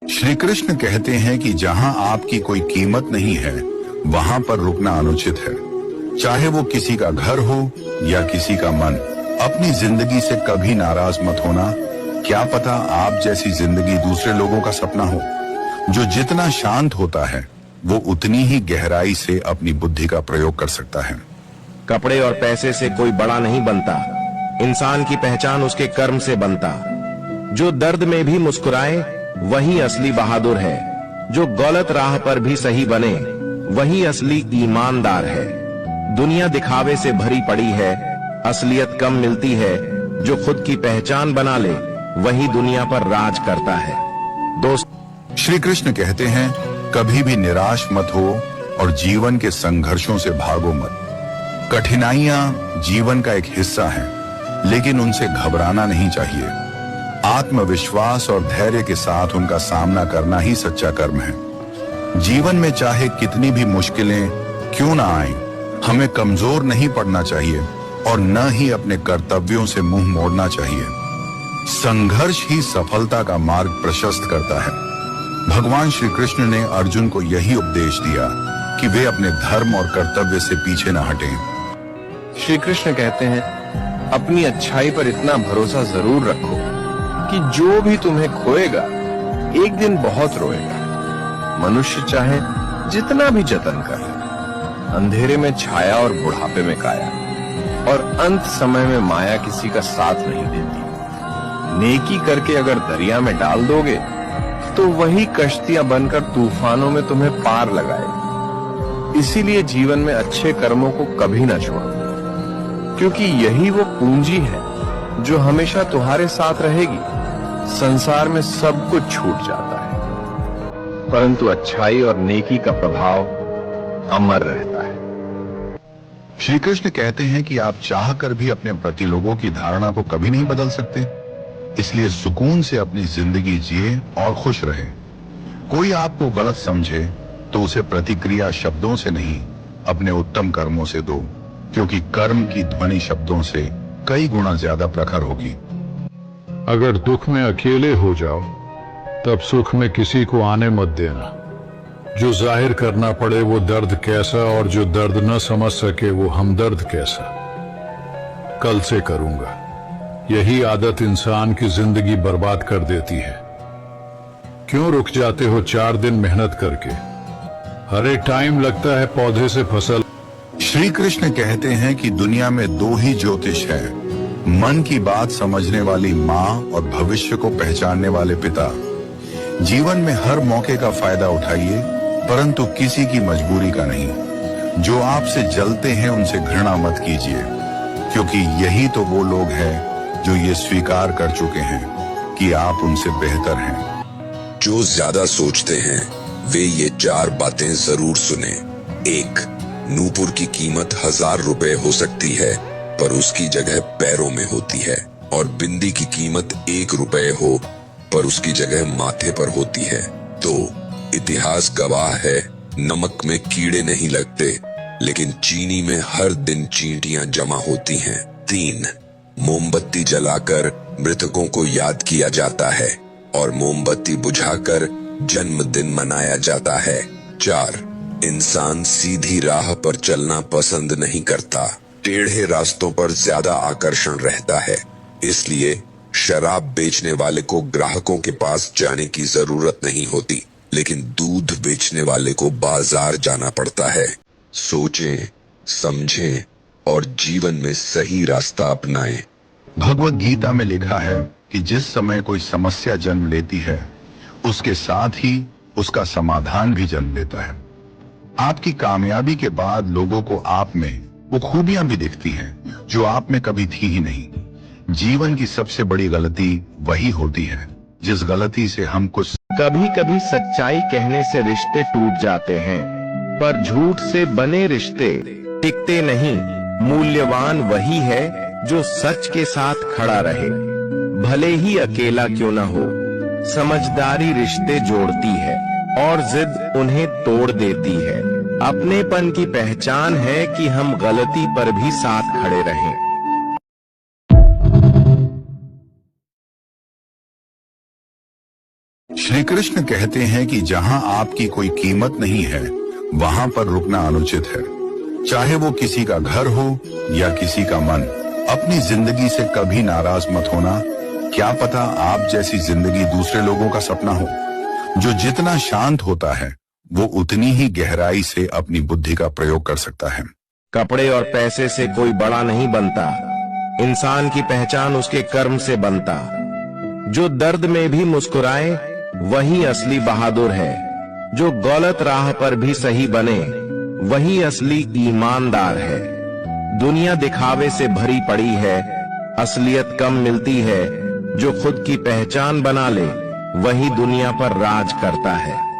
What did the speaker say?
श्री कृष्ण कहते हैं कि जहां आपकी कोई कीमत नहीं है वहां पर रुकना अनुचित है। चाहे वो किसी का घर हो या किसी का मन। अपनी जिंदगी से कभी नाराज मत होना। क्या पता आप जैसी जिंदगी दूसरे लोगों का सपना हो। जो जितना शांत होता है वो उतनी ही गहराई से अपनी बुद्धि का प्रयोग कर सकता है। कपड़े और पैसे से कोई बड़ा नहीं बनता। इंसान की पहचान उसके कर्म से बनता। जो दर्द में भी मुस्कुराए वही असली बहादुर है। जो गलत राह पर भी सही बने वही असली ईमानदार है। दुनिया दिखावे से भरी पड़ी है, असलियत कम मिलती है। जो खुद की पहचान बना ले वही दुनिया पर राज करता है। दोस्त श्री कृष्ण कहते हैं कभी भी निराश मत हो और जीवन के संघर्षों से भागो मत। कठिनाइयां जीवन का एक हिस्सा है, लेकिन उनसे घबराना नहीं चाहिए। आत्मविश्वास और धैर्य के साथ उनका सामना करना ही सच्चा कर्म है। जीवन में चाहे कितनी भी मुश्किलें क्यों ना आए, हमें कमजोर नहीं पड़ना चाहिए और न ही अपने कर्तव्यों से मुंह मोड़ना चाहिए। संघर्ष ही सफलता का मार्ग प्रशस्त करता है। भगवान श्री कृष्ण ने अर्जुन को यही उपदेश दिया कि वे अपने धर्म और कर्तव्य से पीछे न हटें। श्री कृष्ण कहते हैं अपनी अच्छाई पर इतना भरोसा जरूर रखो कि जो भी तुम्हें खोएगा एक दिन बहुत रोएगा। मनुष्य चाहे जितना भी जतन कर ले, अंधेरे में छाया और बुढ़ापे में काया, और अंत समय में माया किसी का साथ नहीं देती। नेकी करके अगर दरिया में डाल दोगे तो वही कश्तियां बनकर तूफानों में तुम्हें पार लगाएगी। इसीलिए जीवन में अच्छे कर्मों को कभी ना छोड़ो, क्योंकि यही वो पूंजी है जो हमेशा तुम्हारे साथ रहेगी। संसार में सब कुछ छूट जाता है, परंतु अच्छाई और नेकी का प्रभाव अमर रहता है। श्री कृष्ण कहते हैं कि आप चाहकर भी अपने प्रति लोगों की धारणा को कभी नहीं बदल सकते। इसलिए सुकून से अपनी जिंदगी जिए और खुश रहे। कोई आपको गलत समझे तो उसे प्रतिक्रिया शब्दों से नहीं, अपने उत्तम कर्मों से दो, क्योंकि कर्म की ध्वनि शब्दों से कई गुना ज्यादा प्रखर होगी। अगर दुख में अकेले हो जाओ तब सुख में किसी को आने मत देना। जो जाहिर करना पड़े वो दर्द कैसा, और जो दर्द न समझ सके वो हमदर्द कैसा। कल से करूंगा, यही आदत इंसान की जिंदगी बर्बाद कर देती है। क्यों रुक जाते हो 4 दिन मेहनत करके? हर एक टाइम लगता है पौधे से फसल। श्री कृष्ण कहते हैं कि दुनिया में 2 ही ज्योतिष है, मन की बात समझने वाली माँ और भविष्य को पहचानने वाले पिता। जीवन में हर मौके का फायदा उठाइए, परंतु किसी की मजबूरी का नहीं। जो आपसे जलते हैं उनसे घृणा मत कीजिए, क्योंकि यही तो वो लोग हैं जो ये स्वीकार कर चुके हैं कि आप उनसे बेहतर हैं। जो ज्यादा सोचते हैं वे ये 4 बातें जरूर सुने। 1. नूपुर की कीमत 1000 रुपए हो सकती है, पर उसकी जगह पैरों में होती है। और बिंदी की कीमत 1 रुपए हो, पर उसकी जगह माथे पर होती है। 2. इतिहास गवाह है नमक में कीड़े नहीं लगते, लेकिन चीनी में हर दिन चींटियां जमा होती हैं। 3. मोमबत्ती जलाकर मृतकों को याद किया जाता है और मोमबत्ती बुझाकर जन्मदिन मनाया जाता है। 4. इंसान सीधी राह पर चलना पसंद नहीं करता, टेढ़े रास्तों पर ज्यादा आकर्षण रहता है। इसलिए शराब बेचने वाले को ग्राहकों के पास जाने की जरूरत नहीं होती, लेकिन दूध बेचने वाले को बाजार जाना पड़ता है। सोचें, समझें और जीवन में सही रास्ता अपनाएं। भगवत गीता में लिखा है कि जिस समय कोई समस्या जन्म लेती है उसके साथ ही उसका समाधान भी जन्म लेता है। आपकी कामयाबी के बाद लोगों को आप में वो खूबियां भी दिखती हैं जो आप में कभी थी ही नहीं। जीवन की सबसे बड़ी गलती वही होती है जिस गलती से हम कुछ। कभी कभी सच्चाई कहने से रिश्ते टूट जाते हैं, पर झूठ से बने रिश्ते टिकते नहीं। मूल्यवान वही है जो सच के साथ खड़ा रहे, भले ही अकेला क्यों न हो। समझदारी रिश्ते जोड़ती है और जिद उन्हें तोड़ देती है। अपनेपन की पहचान है कि हम गलती पर भी साथ खड़े रहें। श्री कृष्ण कहते हैं कि जहां आपकी कोई कीमत नहीं है वहां पर रुकना अनुचित है। चाहे वो किसी का घर हो या किसी का मन। अपनी जिंदगी से कभी नाराज मत होना। क्या पता आप जैसी जिंदगी दूसरे लोगों का सपना हो। जो जितना शांत होता है वो उतनी ही गहराई से अपनी बुद्धि का प्रयोग कर सकता है। कपड़े और पैसे से कोई बड़ा नहीं बनता। इंसान की पहचान उसके कर्म से बनता। जो दर्द में भी मुस्कुराए वही असली बहादुर है। जो गलत राह पर भी सही बने वही असली ईमानदार है। दुनिया दिखावे से भरी पड़ी है, असलियत कम मिलती है। जो खुद की पहचान बना ले वही दुनिया पर राज करता है।